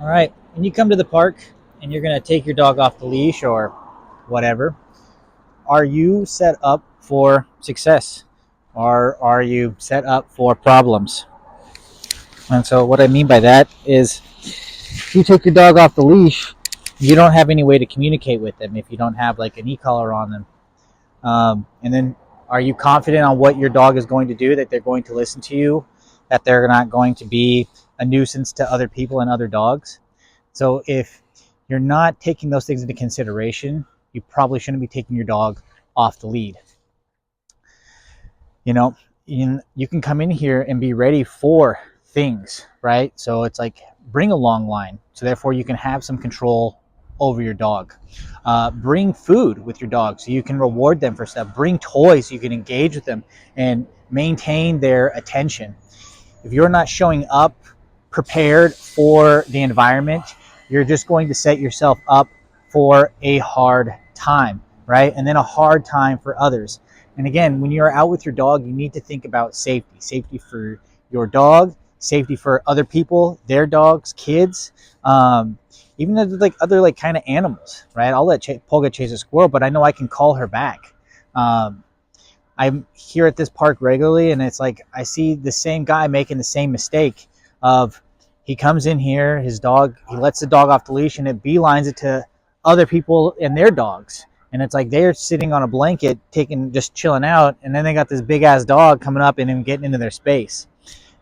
All right, when you come to the park and you're going to take your dog off the leash or whatever, are you set up for success or are you set up for problems? And so, what I mean by that is, if you take your dog off the leash, you don't have any way to communicate with them if you don't have like an e-collar on them. And then, are you confident on what your dog is going to do, that they're going to listen to you, that they're not going to be a nuisance to other people and other dogs? So if you're not taking those things into consideration, you probably shouldn't be taking your dog off the lead. You know, you can come in here and be ready for things, right? So it's like, bring a long line, so therefore you can have some control over your dog. Bring food with your dog so you can reward them for stuff. Bring toys so you can engage with them and maintain their attention. If you're not showing up prepared for the environment, you're just going to set yourself up for a hard time, right? And then a hard time for others. And again, when you're out with your dog, you need to think about safety for your dog, safety for other people, their dogs, kids, even other like kind of animals, right? I'll let Polga chase a squirrel, but I know I can call her back. I'm here at this park regularly, and it's like I see the same guy making the same mistake of, he comes in here, his dog, he lets the dog off the leash and it beelines it to other people and their dogs. And it's like they're sitting on a blanket, just chilling out, and then they got this big ass dog coming up and him getting into their space.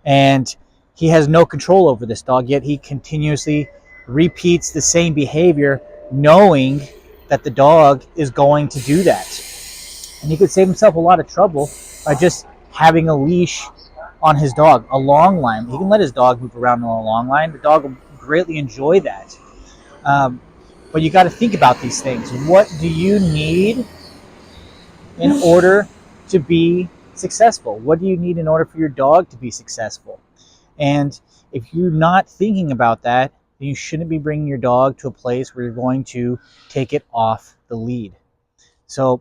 And he has no control over this dog, yet he continuously repeats the same behavior, knowing that the dog is going to do that. And he could save himself a lot of trouble by just having a leash on his dog, a long line. He can let his dog move around on a long line. The dog will greatly enjoy that. But you got to think about these things. What do you need in order to be successful? What do you need in order for your dog to be successful? And if you're not thinking about that, then you shouldn't be bringing your dog to a place where you're going to take it off the lead. So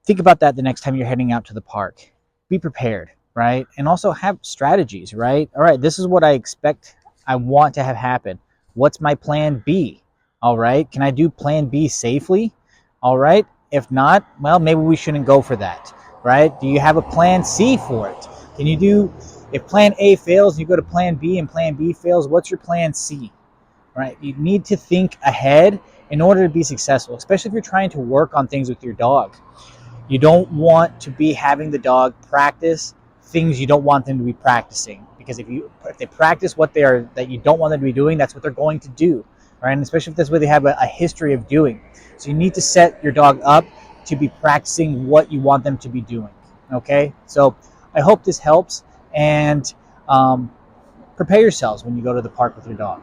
think about that the next time you're heading out to the park. Be prepared, right? And also have strategies, right? All right, this is what I expect, I want to have happen. What's my plan B? All right, can I do plan B safely? All right, if not, well, maybe we shouldn't go for that, right? Do you have a plan C for it? Can you do, if plan A fails and you go to plan B and plan B fails, what's your plan C, right? You need to think ahead in order to be successful, especially if you're trying to work on things with your dog. You don't want to be having the dog practice things you don't want them to be practicing, because if they practice what they are that you don't want them to be doing, that's what they're going to do, right? And especially if that's what they have a history of doing. So you need to set your dog up to be practicing what you want them to be doing. Okay, so I hope this helps, and prepare yourselves when you go to the park with your dog.